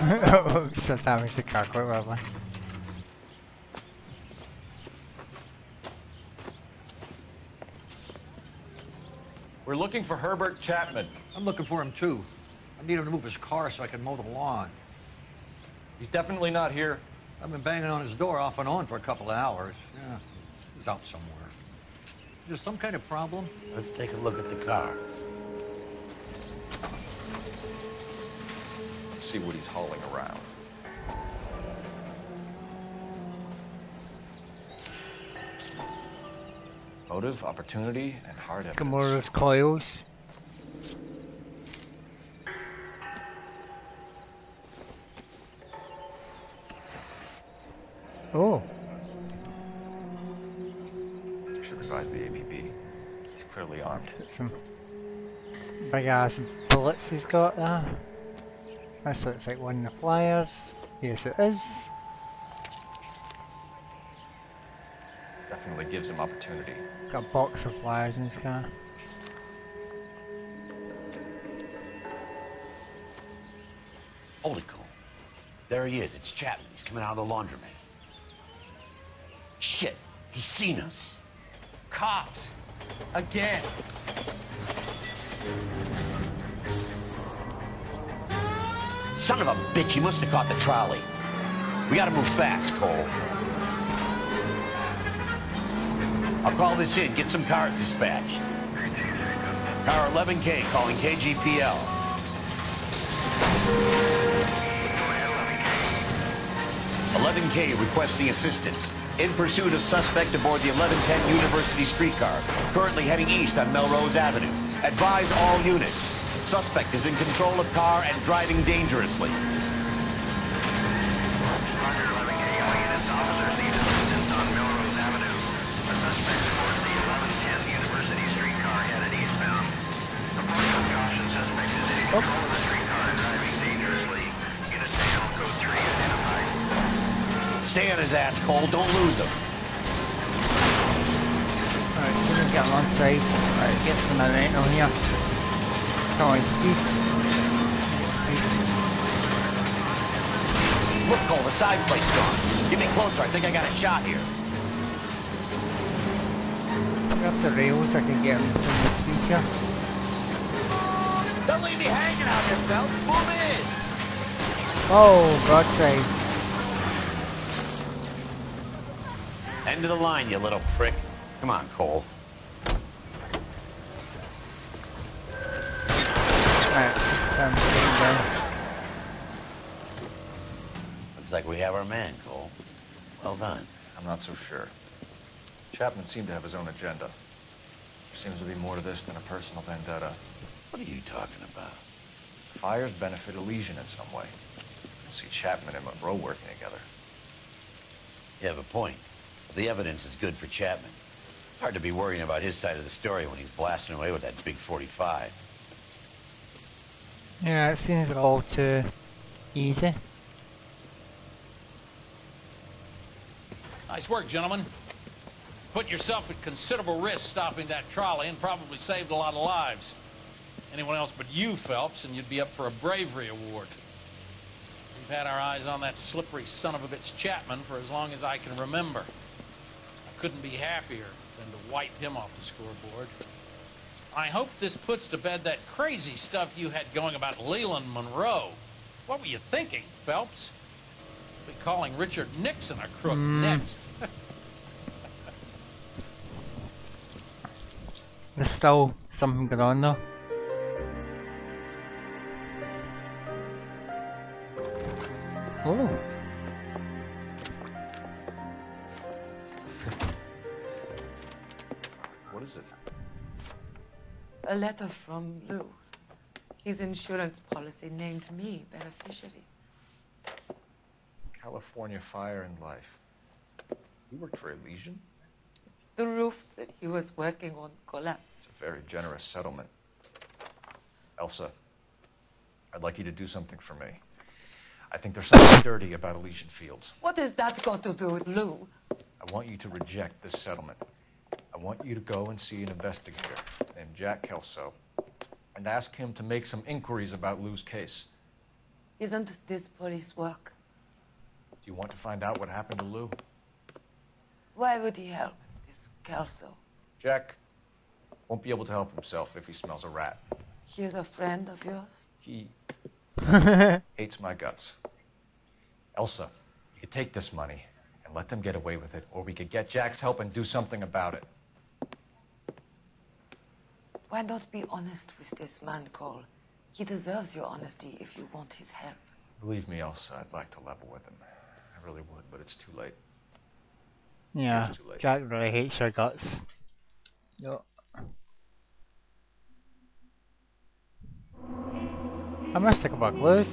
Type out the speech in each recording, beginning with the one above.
So damage the car quite well. We're looking for Herbert Chapman. I'm looking for him too. I need him to move his car so I can mow the lawn. He's definitely not here. I've been banging on his door off and on for a couple of hours. Yeah, he's out somewhere. There's some kind of problem? Let's take a look at the car. Let's see what he's hauling around. Motive, opportunity, and hard evidence. Gamorre's coils. Oh. Should revise the APB. He's clearly armed. Some big ass bullets he's got there. This looks like one of the flyers. Yes, it is. Definitely gives him opportunity. Got a box of flyers in his car. Holy cow. There he is. It's Chapman. He's coming out of the laundromat. Shit. He's seen us. Cops! Again! Son of a bitch. He must have caught the trolley. We gotta move fast, Cole. I'll call this in. Get some cars dispatched. Car 11K calling KGPL. 11K requesting assistance. In pursuit of suspect aboard the 1110 University streetcar. Currently heading east on Melrose Avenue. Advise all units. Suspect is in control of car and driving dangerously. Stay on his ass, Cole. Don't lose him. Alright, so we get alongside. Alright, get some momentum here. Come on, speed. Look, Cole, the side plate's gone. Get me closer. I think I got a shot here. Up the rails, I can get him from the speed here. Don't leave me hanging out here, Phelps. Move in. Oh, broadside. End of the line, you little prick. Come on, Cole. Alright, I'm getting down. Looks like we have our man, Cole. Well done. I'm not so sure. Chapman seemed to have his own agenda. There seems to be more to this than a personal vendetta. What are you talking about? Fires benefit Elysian in some way. I see Chapman and Monroe working together. You have a point. The evidence is good for Chapman. Hard to be worrying about his side of the story when he's blasting away with that big 45. Yeah, it seems all too easy. Nice work, gentlemen. Put yourself at considerable risk stopping that trolley and probably saved a lot of lives. Anyone else but you, Phelps, and you'd be up for a bravery award. We've had our eyes on that slippery son of a bitch Chapman for as long as I can remember. I couldn't be happier than to wipe him off the scoreboard. I hope this puts to bed that crazy stuff you had going about Leland Monroe. What were you thinking, Phelps? We'll be calling Richard Nixon a crook next. There's still something going on though. Oh. What is it? A letter from Lou. His insurance policy named me beneficiary. California Fire and Life. You worked for Elysian? The roof that he was working on collapsed. It's a very generous settlement. Elsa, I'd like you to do something for me. I think there's something dirty about Elysian Fields. What has that got to do with Lou? I want you to reject this settlement. I want you to go and see an investigator named Jack Kelso and ask him to make some inquiries about Lou's case. Isn't this police work? Do you want to find out what happened to Lou? Why would he help this Kelso? Jack won't be able to help himself if he smells a rat. He's a friend of yours? He hates my guts. Elsa, you could take this money and let them get away with it, or we could get Jack's help and do something about it. Why not be honest with this man, Cole? He deserves your honesty if you want his help. Believe me, Elsa, I'd like to level with him. I really would, but it's too late. Yeah, It's too late. Jack really hates her guts. Yep. I must take a buck loose.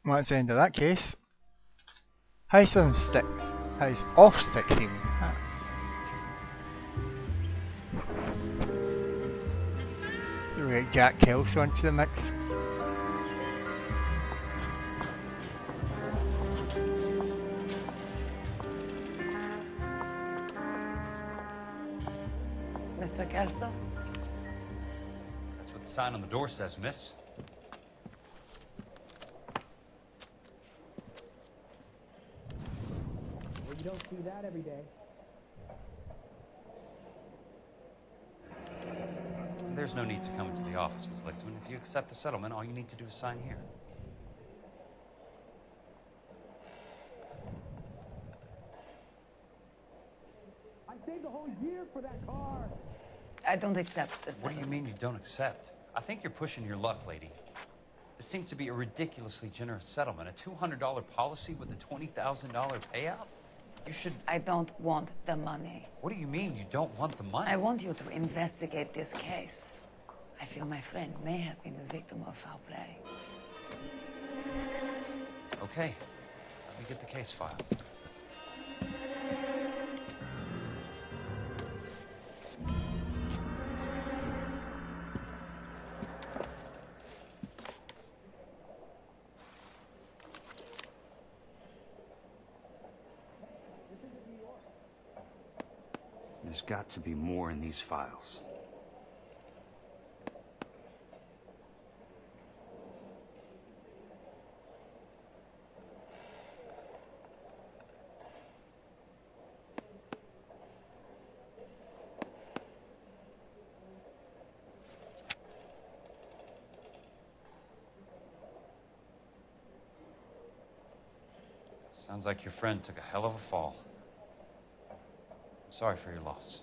Well, that's the end of that case. House on sticks. House off sticks even. So we get Jack Kelso into the mix. Mr. Kelso? That's what the sign on the door says, miss. Well, you don't see that every day. There's no need to come into the office, Miss Lichtman. If you accept the settlement, all you need to do is sign here. I saved a whole year for that car. I don't accept this. What do you mean you don't accept? I think you're pushing your luck, lady. This seems to be a ridiculously generous settlement. A $200 policy with a $20,000 payout? You should... I don't want the money. What do you mean you don't want the money? I want you to investigate this case. I feel my friend may have been the victim of foul play. Okay. Let me get the case filed. There's got to be more in these files. Sounds like your friend took a hell of a fall. I'm sorry for your loss.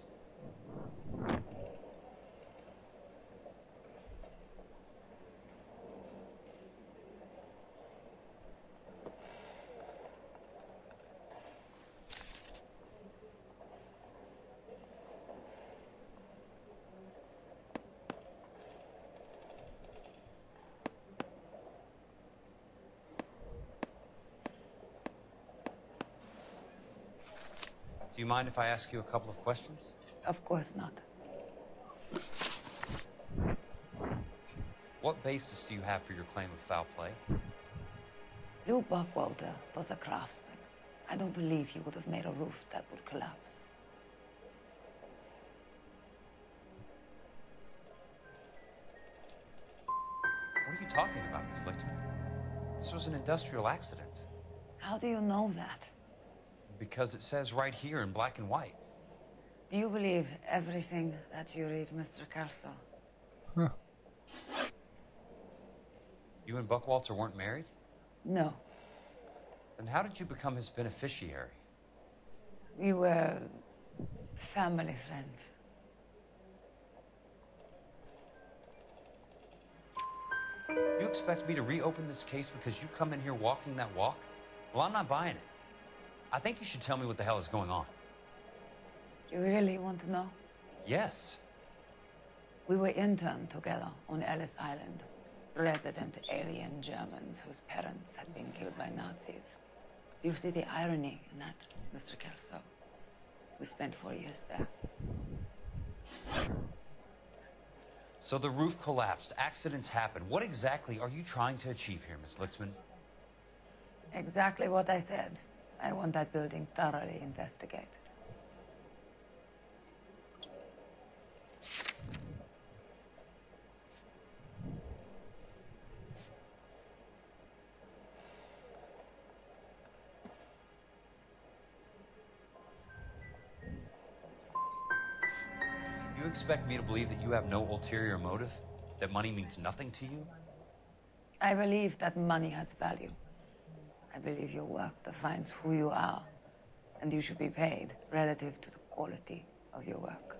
Do you mind if I ask you a couple of questions? Of course not. What basis do you have for your claim of foul play? Lou Buckwalter was a craftsman. I don't believe he would have made a roof that would collapse. What are you talking about, Miss Lichtman? This was an industrial accident. How do you know that? Because it says right here in black and white. Do you believe everything that you read, Mr. Kelso? Huh. You and Buckwalter weren't married? No. Then how did you become his beneficiary? We were family friends. You expect me to reopen this case because you come in here walking that walk? Well, I'm not buying it. I think you should tell me what the hell is going on. You really want to know? Yes. We were interned together on Ellis Island. Resident alien Germans whose parents had been killed by Nazis. Do you see the irony in that, Mr. Kelso? We spent 4 years there. So the roof collapsed, accidents happen. What exactly are you trying to achieve here, Miss Lichtman? Exactly what I said. I want that building thoroughly investigated. You expect me to believe that you have no ulterior motive? That money means nothing to you? I believe that money has value. I believe your work defines who you are, and you should be paid relative to the quality of your work.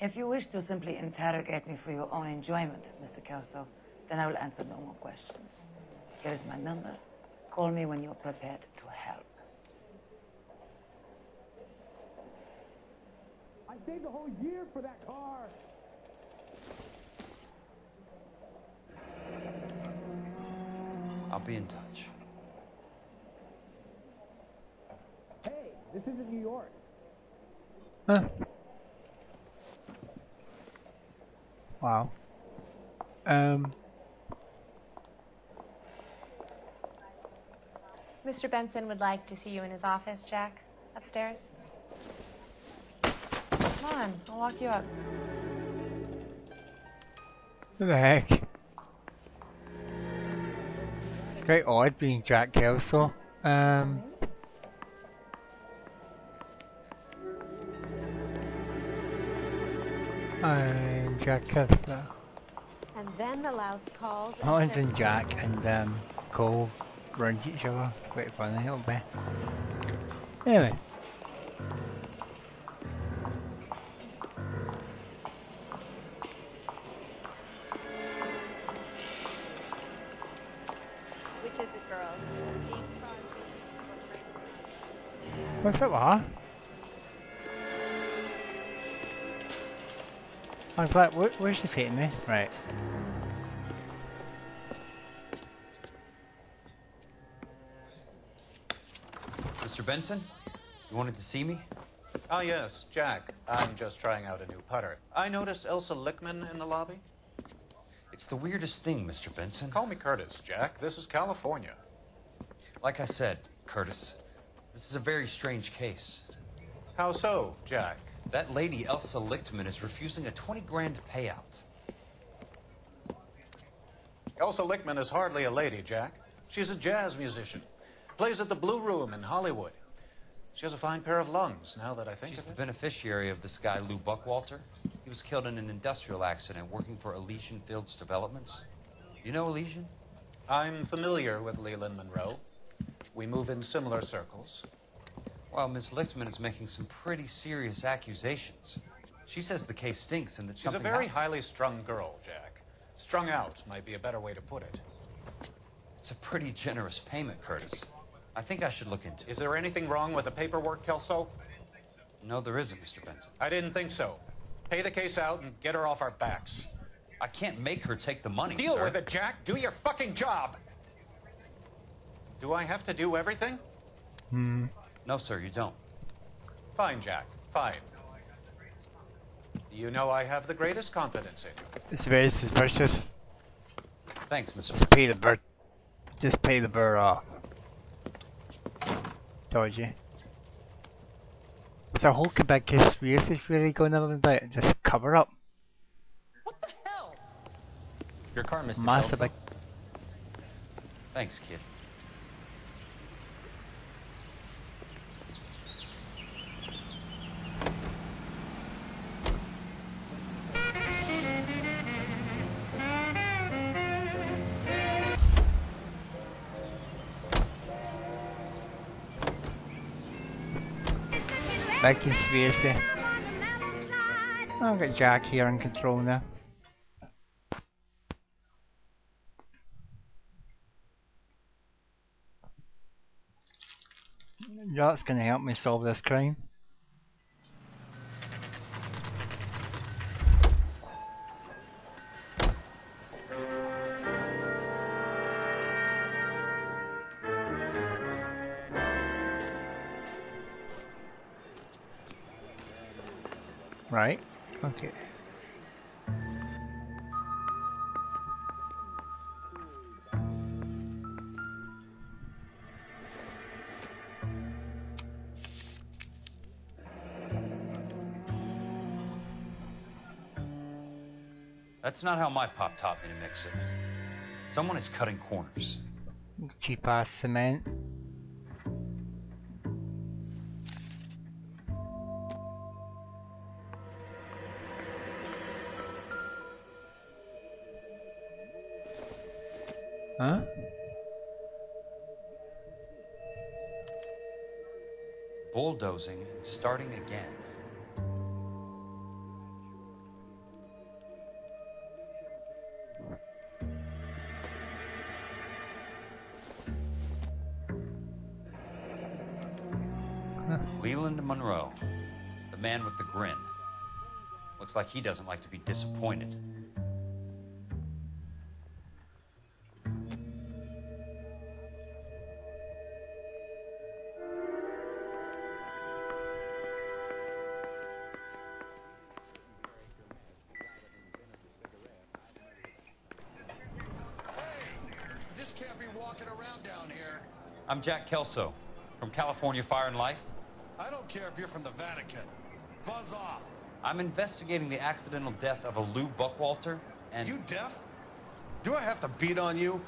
If you wish to simply interrogate me for your own enjoyment, Mr. Kelso, then I will answer no more questions. Here is my number. Call me when you're prepared to help. I saved a whole year for that car. I'll be in touch. Hey, this isn't New York. Huh. Wow. Mr. Benson would like to see you in his office, Jack. Upstairs. Come on, I'll walk you up. What the heck? It's quite odd being Jack Kelso. And Jack Kelso. And then the louse calls. Hollins and Jack and Cole run each other. Quite funny, it'll be. Anyway. Which is it, girls? What's up, huh? I was like, where's she taking me? Right. Mr. Benson? You wanted to see me? Ah, yes, Jack. I'm just trying out a new putter. I noticed Elsa Lickman in the lobby. It's the weirdest thing, Mr. Benson. Call me Curtis, Jack. This is California. Like I said, Curtis, this is a very strange case. How so, Jack? That lady, Elsa Lichtman, is refusing a 20 grand payout. Elsa Lickman is hardly a lady, Jack. She's a jazz musician. Plays at the Blue Room in Hollywood. She has a fine pair of lungs, now that I think She's of the it. beneficiary of this guy, Lou Buckwalter. He was killed in an industrial accident working for Elysian Fields Developments. You know Elysian? I'm familiar with Leland Monroe. We move in similar circles. Well, Miss Lichtman is making some pretty serious accusations. She says the case stinks and that She's a something very highly strung girl, Jack. Strung out might be a better way to put it. It's a pretty generous payment, Curtis. I think I should look into it. Is there anything wrong with the paperwork, Kelso? No, there isn't, Mr. Benson. I didn't think so. Pay the case out and get her off our backs. I can't make her take the money, Deal sir. with it, Jack. Do your fucking job. Do I have to do everything? No, sir, you don't. Fine, Jack. Fine. You know I have the greatest confidence in you. It's very suspicious. Thanks, Mr. Just pay the bird. Just pay the bird off. Told you. So whole big conspiracy really going on about it. Just cover up. What the hell? Your car, Mr. Massive Kelso. Thanks, kid. Big conspiracy. I've got Jack here in control now. Jack's gonna help me solve this crime. Right, okay. That's not how my pop taught me to mix it. Someone is cutting corners. Cheap ass cement. Huh? Bulldozing and starting again. Leland Monroe, the man with the grin. Looks like he doesn't like to be disappointed. I'm Jack Kelso, from California Fire and Life. I don't care if you're from the Vatican. Buzz off. I'm investigating the accidental death of a Lou Buckwalter, and... You deaf? Do I have to beat on you?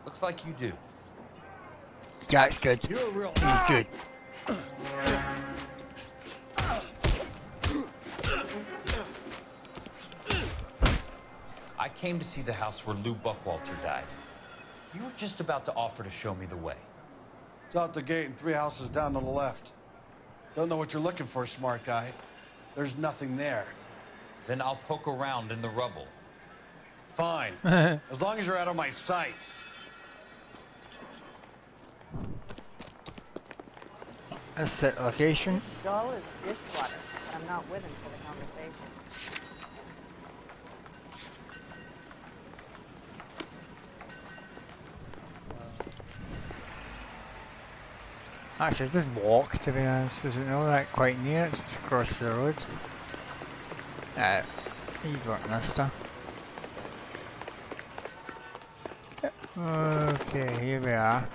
Looks like you do. Jack's good. You're a real... He's good. I came to see the house where Lou Buckwalter died. You were just about to offer to show me the way. It's out the gate and 3 houses down to the left. Don't know what you're looking for, smart guy. There's nothing there. Then I'll poke around in the rubble. Fine. As long as you're out of my sight. A set location. Dull as dishwater, but I'm not with him for the conversation. Actually, just walk, to be honest. Isn't all that quite near? It's just across the road. You got mister. Okay, here we are.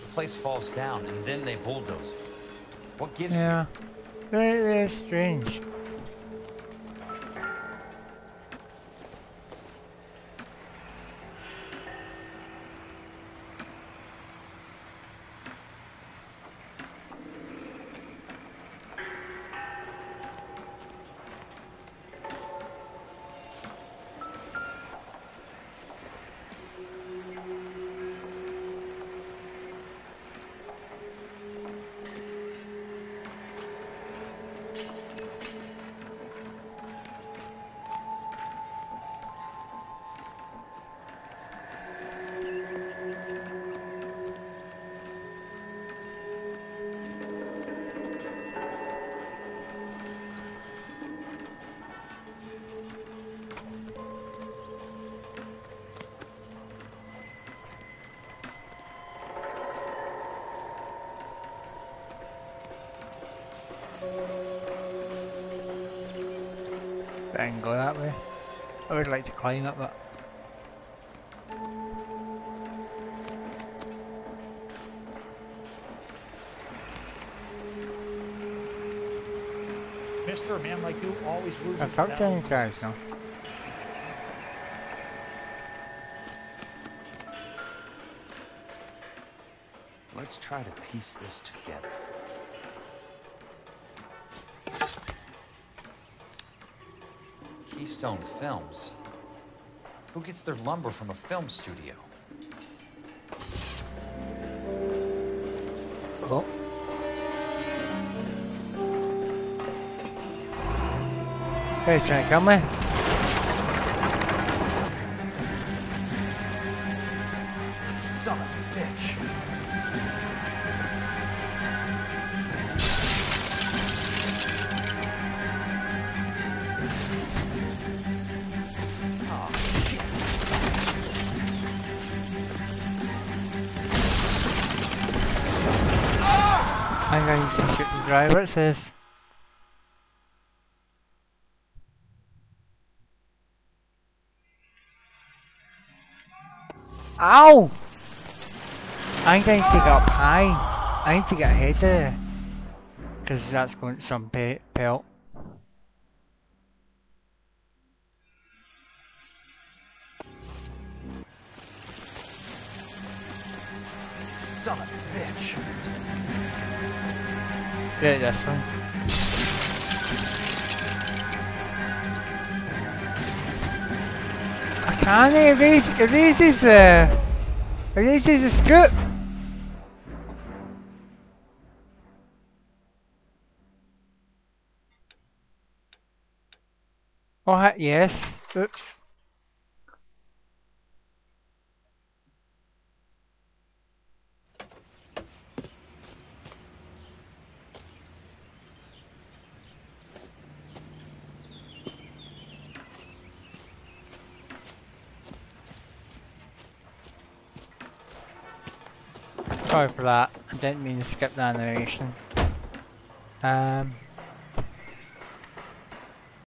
The place falls down, and then they bulldoze it. What gives you? Yeah, very, very strange. I can go that way. I would like to climb it, but Mister, a man like you always loses. I've talked to you guys now. Let's try to piece this together. Keystone Films. Who gets their lumber from a film studio? Oh. Hey, trying to kill me? Son of a bitch. I'm going to shoot the driver, it says. Ow! I need to get up high. I need to get ahead there. Because that's going to some pelt. Son of a bitch. Yeah, this one. I can't erase the script. Oh, yes. Oops. Sorry for that. I didn't mean to skip the animation.